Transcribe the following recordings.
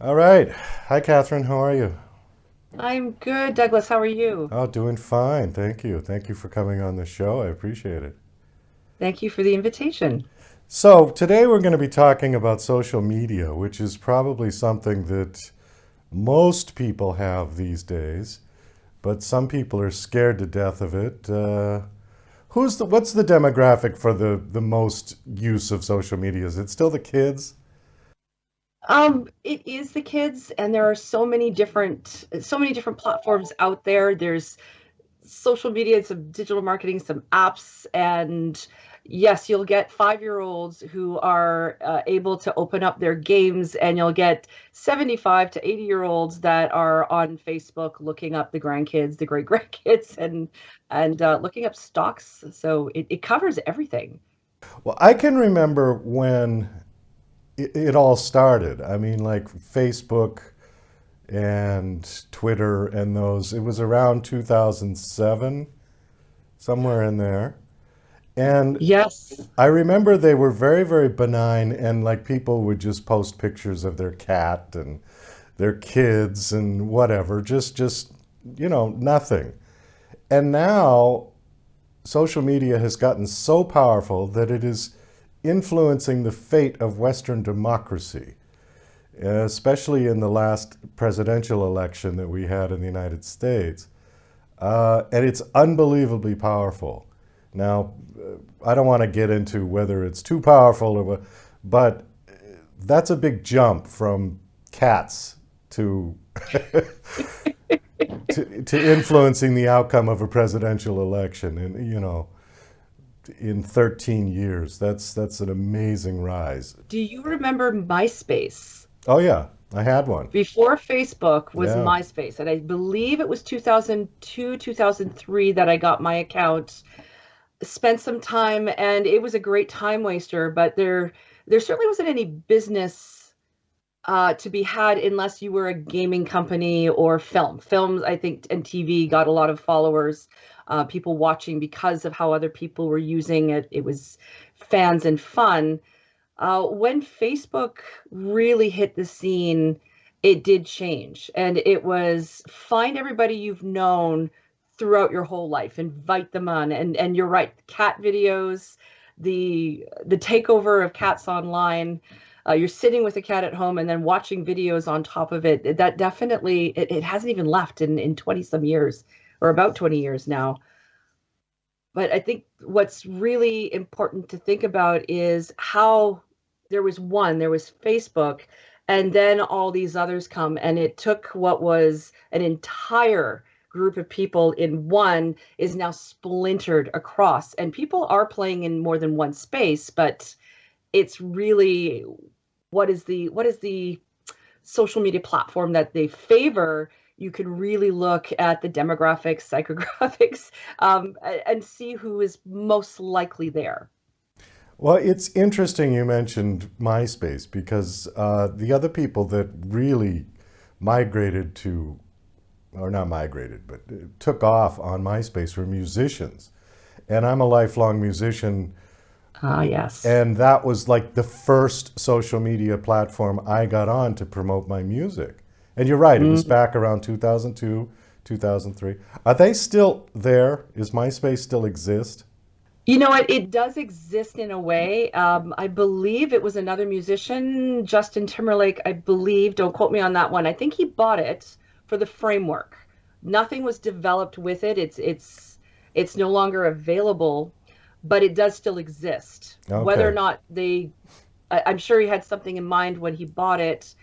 All right. Hi, Catherine. How are you? I'm good, Douglas. How are you? Oh, doing fine. Thank you. Thank you for coming on the show. I appreciate it. Thank you for the invitation. So, today we're going to be talking about social media, which is probably something that most people have these days, but some people are scared to death of it. What's the demographic for the most use of social media? Is it still the kids? It is the kids, and there are so many different platforms out there. There's social media, some digital marketing, some apps, and yes, you'll get 5-year-olds who are able to open up their games, and you'll get 75 to 80-year-olds that are on Facebook looking up the grandkids, the great grandkids, and looking up stocks. So it covers everything. Well, I can remember when it all started. I mean, like Facebook and Twitter and those. It was around 2007, somewhere in there. And Yes. I remember they were very, very benign, and like people would just post pictures of their cat and their kids and whatever, nothing. And now social media has gotten so powerful that it is influencing the fate of Western democracy, especially in the last presidential election that we had in the United States. And it's unbelievably powerful. Now, I don't want to get into whether it's too powerful or what, but that's a big jump from cats to to influencing the outcome of a presidential election. And in 13 years, that's an amazing rise. Do you remember MySpace? Oh yeah, I had one. Before Facebook was Yeah. MySpace, and I believe it was 2002, 2003 that I got my account. Spent some time, and it was a great time waster, but there certainly wasn't any business to be had unless you were a gaming company or film. Films, I think, and TV got a lot of followers, people watching because of how other people were using it. It was fans and fun. When Facebook really hit the scene, it did change. And it was find everybody you've known throughout your whole life, invite them on. And you're right, cat videos, the takeover of cats online. You're sitting with a cat at home and then watching videos on top of it. That definitely it hasn't even left in 20 some years, or about 20 years now. But I think what's really important to think about is how there was Facebook, and then all these others come, and it took what was an entire group of people in one is now splintered across, and people are playing in more than one space, but it's really what is the social media platform that they favor. You can really look at the demographics, psychographics, and see who is most likely there. Well, it's interesting you mentioned MySpace because the other people that really migrated to, or not migrated, but took off on MySpace were musicians. And I'm a lifelong musician, Ah, yes. and that was like the first social media platform I got on to promote my music. And you're right, it was Mm. back around 2002, 2003. Are they still there? Is MySpace still exist? You know what? It does exist in a way. I believe it was another musician, Justin Timberlake, I believe. Don't quote me on that one. I think he bought it for the framework. Nothing was developed with it. It's no longer available, but it does still exist. Whether or Okay. not I'm sure he had something in mind when he bought it,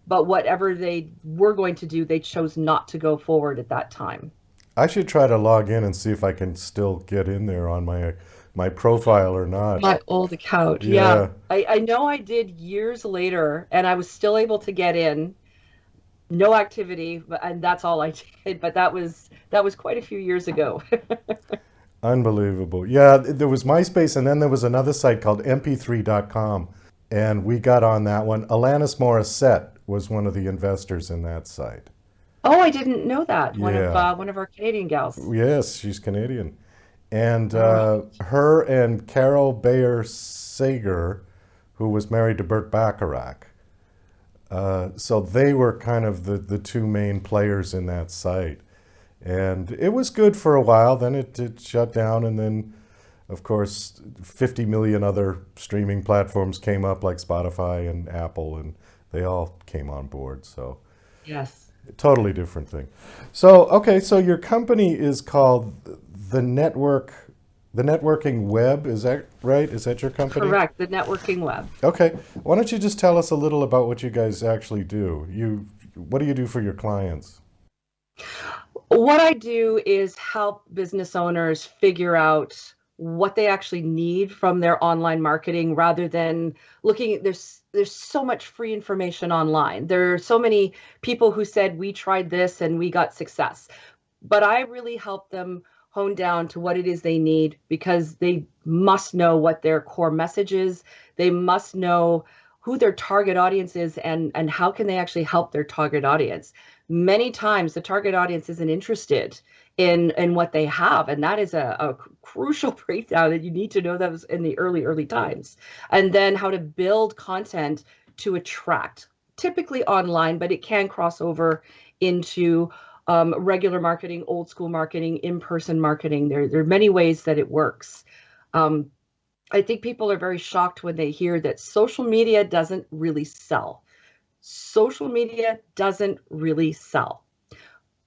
but whatever they were going to do, they chose not to go forward at that time. I should try to log in and see if I can still get in there on my profile or not. My old account, yeah. Yeah, I know I did years later, and I was still able to get in. No activity, and that's all I did. But that was quite a few years ago. unbelievable. Yeah, there was MySpace and then there was another site called mp3.com and we got on that one. Alanis Morissette was one of the investors in that site. Oh, I didn't know that. Yeah. One of our Canadian gals. Yes, she's Canadian. And All right. her and Carol Bayer Sager, who was married to Burt Bacharach, So they were kind of the two main players in that site. And it was good for a while. Then it shut down. And then, of course, 50 million other streaming platforms came up like Spotify and Apple, and they all came on board. So Yes. totally different thing. So, okay, so your company is called the Network, the Networking Web. Is that right? Is that your company? Correct. The networking web. Okay. Why don't you just tell us a little about what you guys actually do? What do you do for your clients? What I do is help business owners figure out what they actually need from their online marketing rather than looking at there's so much free information online. There are so many people who said we tried this and we got success. But I really help them hone down to what it is they need because they must know what their core message is. They must know who their target audience is and how can they actually help their target audience. Many times the target audience isn't interested in what they have, and that is a crucial breakdown that you need to know that in the early times. And then how to build content to attract, typically online, but it can cross over into regular marketing, old school marketing, in-person marketing. There are many ways that it works. Um, I think people are very shocked when they hear that social media doesn't really sell. Social media doesn't really sell.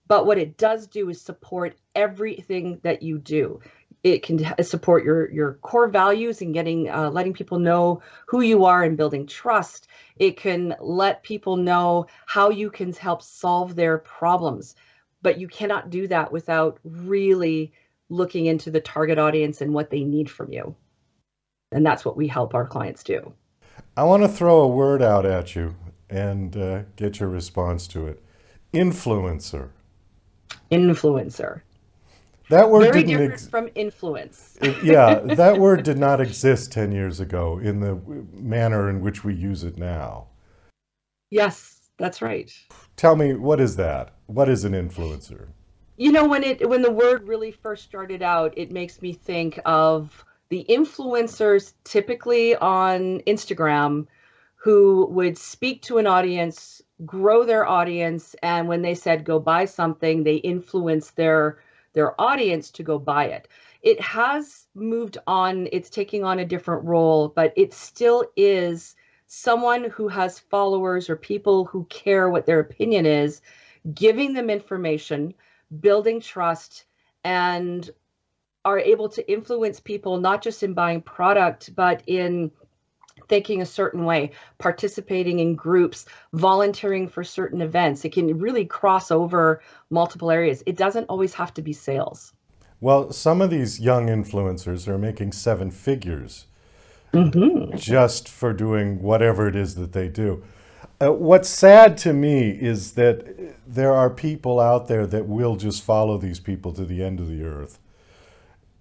But what it does do is support everything that you do. It can support your core values and getting letting people know who you are and building trust. It can let people know how you can help solve their problems. But you cannot do that without really looking into the target audience and what they need from you. And that's what we help our clients do. I want to throw a word out at you and get your response to it. Influencer. Influencer. That word Very didn't different from influence. yeah, that word did not exist 10 years ago in the manner in which we use it now. Yes, that's right. Tell me, what is that? What is an influencer? When the word really first started out, it makes me think of the influencers typically on Instagram who would speak to an audience, grow their audience, and when they said go buy something, they influence their audience to go buy it. It has moved on, it's taking on a different role, but it still is someone who has followers or people who care what their opinion is, giving them information, building trust, and are able to influence people not just in buying product, but in thinking a certain way, participating in groups, volunteering for certain events. It can really cross over multiple areas. It doesn't always have to be sales. Well, some of these young influencers are making seven figures Mm-hmm. just for doing whatever it is that they do. What's sad to me is that there are people out there that will just follow these people to the end of the earth.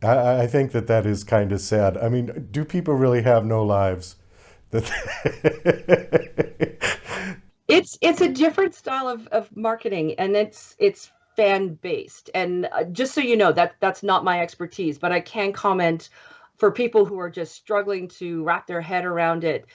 I think that that is kind of sad. I mean, do people really have no lives? That It's a different style of marketing, and it's fan based. And just so you know, that's not my expertise, but I can comment for people who are just struggling to wrap their head around it.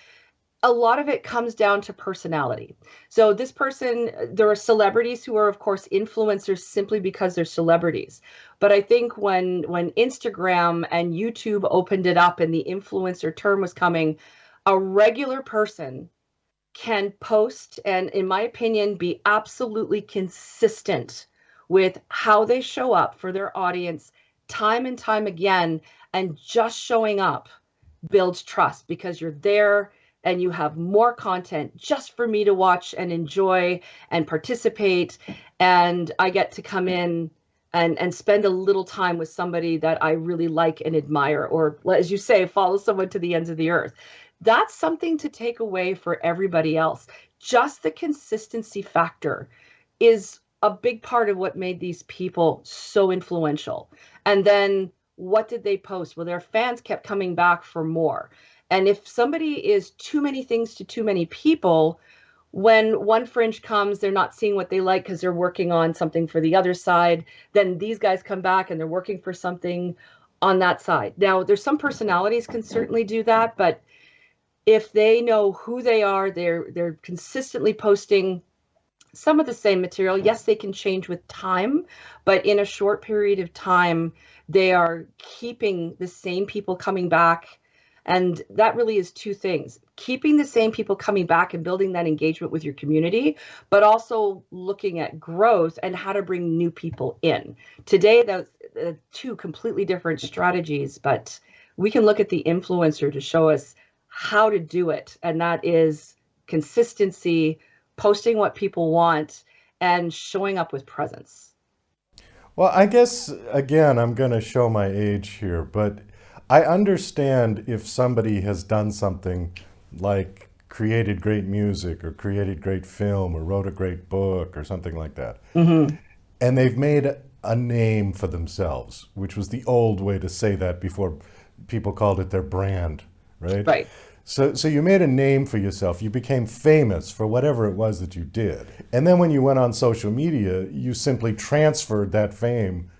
A lot of it comes down to personality. So this person, there are celebrities who are of course influencers simply because they're celebrities. But I think when Instagram and YouTube opened it up and the influencer term was coming, a regular person can post and, in my opinion, be absolutely consistent with how they show up for their audience time and time again. And just showing up builds trust because you're there and you have more content just for me to watch and enjoy and participate. And I get to come in and spend a little time with somebody that I really like and admire, or as you say, follow someone to the ends of the earth. That's something to take away for everybody else. Just the consistency factor is a big part of what made these people so influential. And then what did they post? Well, their fans kept coming back for more. And if somebody is too many things to too many people, when one fringe comes, they're not seeing what they like because they're working on something for the other side. Then these guys come back and they're working for something on that side. Now, there's some personalities can certainly do that, but if they know who they are, they're consistently posting some of the same material. Yes, they can change with time, but in a short period of time, they are keeping the same people coming back. And that really is two things: keeping the same people coming back and building that engagement with your community, but also looking at growth and how to bring new people in. Today, those two completely different strategies, but we can look at the influencer to show us how to do it. And that is consistency, posting what people want, and showing up with presence. Well, I guess, again, I'm going to show my age here, but I understand if somebody has done something like created great music or created great film or wrote a great book or something like that, Mm-hmm. and they've made a name for themselves, which was the old way to say that before people called it their brand, right? Right. So you made a name for yourself. You became famous for whatever it was that you did. And then when you went on social media, you simply transferred that fame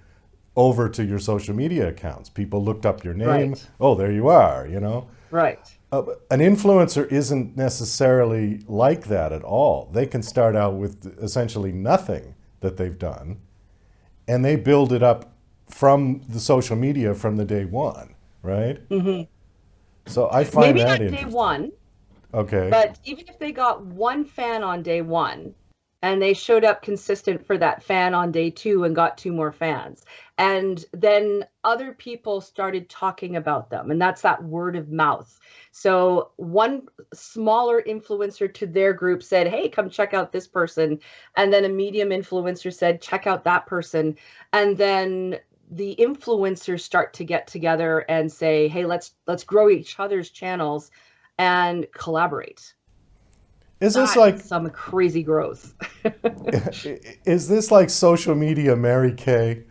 over to your social media accounts. People looked up your name. Right. Oh, there you are, you know? Right. An influencer isn't necessarily like that at all. They can start out with essentially nothing that they've done, and they build it up from the social media from the day one, right? Mm-hmm. So I find Maybe that not day interesting. one, Okay. but even if they got one fan on day one and they showed up consistent for that fan on day two and got two more fans, and then other people started talking about them, and that's that word of mouth. So one smaller influencer to their group said, hey, come check out this person, and then a medium influencer said, check out that person, and then the influencers start to get together and say, hey, let's grow each other's channels and collaborate. Is this That's like some crazy growth. is this like social media Mary Kay?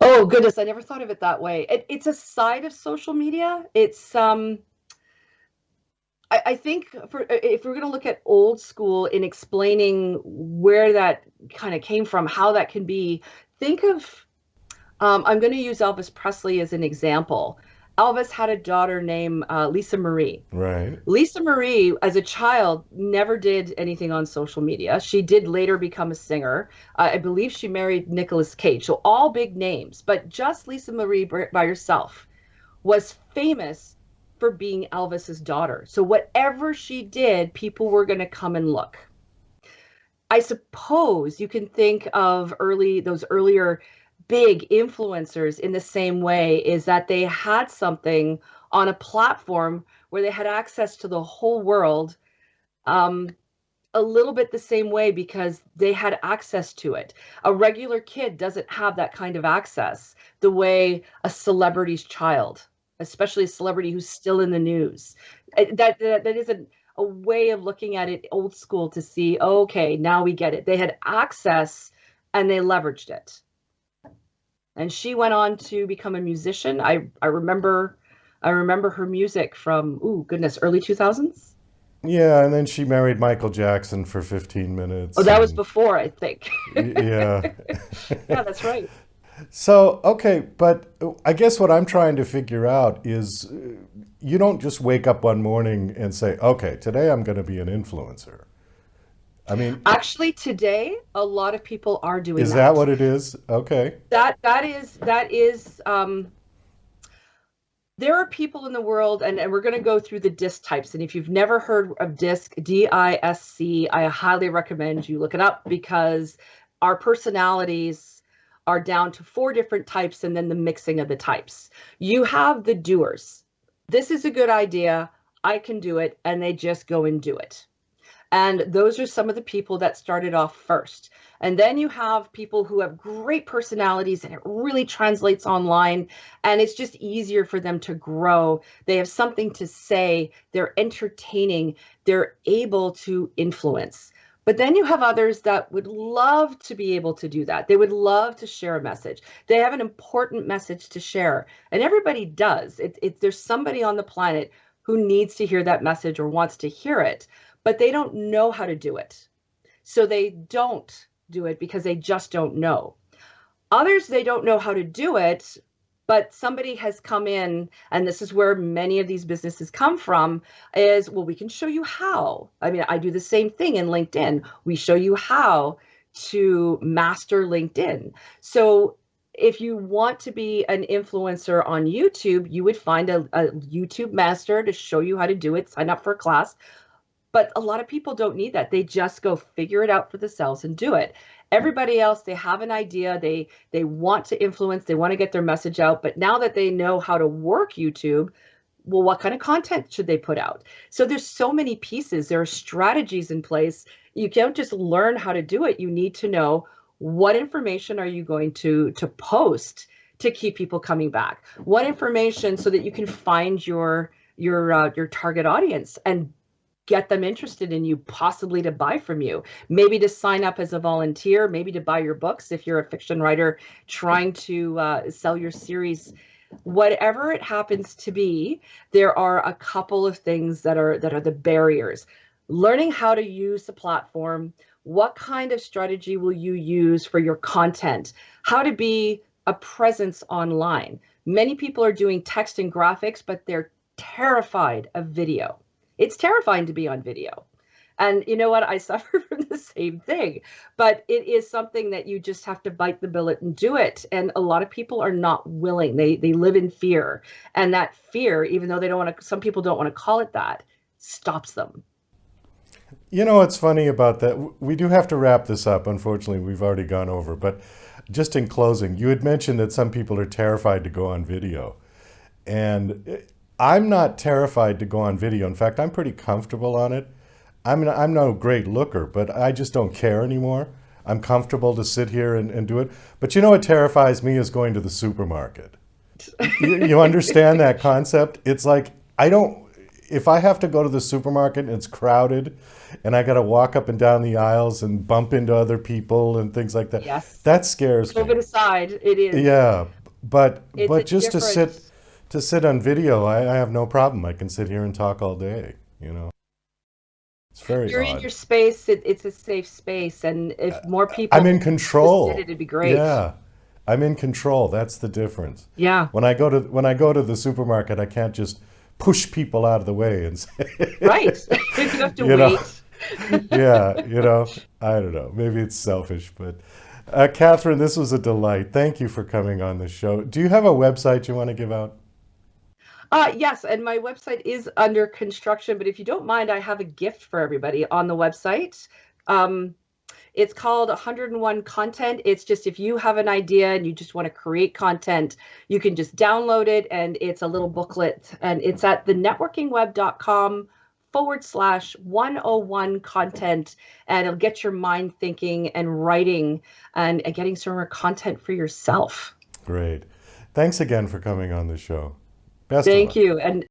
Oh goodness, I never thought of it that way. It's a side of social media. It's I think for if we're going to look at old school in explaining where that kind of came from, how that can be, think of I'm going to use Elvis Presley as an example. Elvis had a daughter named Lisa Marie. Right. Lisa Marie, as a child, never did anything on social media. She did later become a singer. I believe she married Nicolas Cage. So all big names, but just Lisa Marie by herself was famous for being Elvis's daughter. So whatever she did, people were going to come and look. I suppose you can think of those earlier big influencers in the same way, is that they had something on a platform where they had access to the whole world, um, a little bit the same way because they had access to it. A regular kid doesn't have that kind of access the way a celebrity's child, especially a celebrity who's still in the news. That is a way of looking at it old school to see, okay, now we get it. They had access and they leveraged it. And she went on to become a musician. I remember her music from, ooh goodness, early 2000s. Yeah, and then she married Michael Jackson for 15 Oh, minutes that was and before, I think. yeah. Yeah, that's right. So, okay, but I guess what I'm trying to figure out is you don't just wake up one morning and say, okay, today I'm going to be an influencer. I mean, Actually, today a lot of people are doing is that that. what it is? Okay. That is there are people in the world, and we're going to go through the disc types. And if you've never heard of disc, DISC, I highly recommend you look it up, because our personalities are down to four different types and then the mixing of the types. You have the doers. This is a good idea. I can do it. And they just go and do it. And those are some of the people that started off first. And then you have people who have great personalities and it really translates online, and it's just easier for them to grow. They have something to say, they're entertaining, they're able to influence. But then you have others that would love to be able to do that. They would love to share a message. They have an important message to share. And everybody does. There's somebody on the planet who needs to hear that message or wants to hear it, but they don't know how to do it. So they don't do it because they just don't know. Others, they don't know how to do it, But somebody has come in, and this is where many of these businesses come from, is, well, we can show you how. I mean, I do the same thing in LinkedIn. We show you how to master LinkedIn. So if you want to be an influencer on YouTube, you would find a YouTube master to show you how to do it, sign up for a class. But a lot of people don't need that. They just go figure it out for themselves and do it. Everybody else, they have an idea, they want to influence, they want to get their message out, but now that they know how to work YouTube, well, what kind of content should they put out? So there's so many pieces. There are strategies in place. You can't just learn how to do it. You need to know what information are you going to post to keep people coming back. What information so that you can find your target audience and get them interested in you, possibly to buy from you, maybe to sign up as a volunteer, maybe to buy your books if you're a fiction writer trying to sell your series. Whatever it happens to be, there are a couple of things that are the barriers. Learning how to use the platform, what kind of strategy will you use for your content, how to be a presence online. Many people are doing text and graphics, but they're terrified of video. It's terrifying to be on video. And you know what? I suffer from the same thing, but it is something that you just have to bite the bullet and do it. And a lot of people are not willing. They live in fear. And that fear, even though they don't want to, some people don't want to call it that, stops them. You know what's funny about that? We do have to wrap this up. Unfortunately, we've already gone over. But just in closing, you had mentioned that some people are terrified to go on video. And I'm not terrified to go on video. In fact, I'm pretty comfortable on it. I'm no great looker, but I just don't care anymore. I'm comfortable to sit here and do it. But you know what terrifies me is going to the supermarket. You understand that concept? It's like, I don't, if I have to go to the supermarket and it's crowded and I got to walk up and down the aisles and bump into other people and things like that, Yes. that scares me. COVID aside, it is. Yeah, It's but a just different. to sit on video, I have no problem. I can sit here and talk all day, you know. It's very You're in odd. your space. It's a safe space, and if more I'm people in just did it, control. it'd be great. Yeah. I'm in control. That's the difference. Yeah. When I go to the supermarket, I can't just push people out of the way and say, Right. You have to you know, wait. yeah, you know, I don't know. Maybe it's selfish, but Catherine, this was a delight. Thank you for coming on the show. Do you have a website you want to give out? Yes, and my website is under construction, but if you don't mind, I have a gift for everybody on the website. Um, it's called 101 Content. It's just if you have an idea and you just want to create content, you can just download it, and it's a little booklet, and it's at thenetworkingweb.com/101 content, and it'll get your mind thinking and writing and getting some more content for yourself. Great. Thanks again for coming on the show. Best of Thank luck. you. And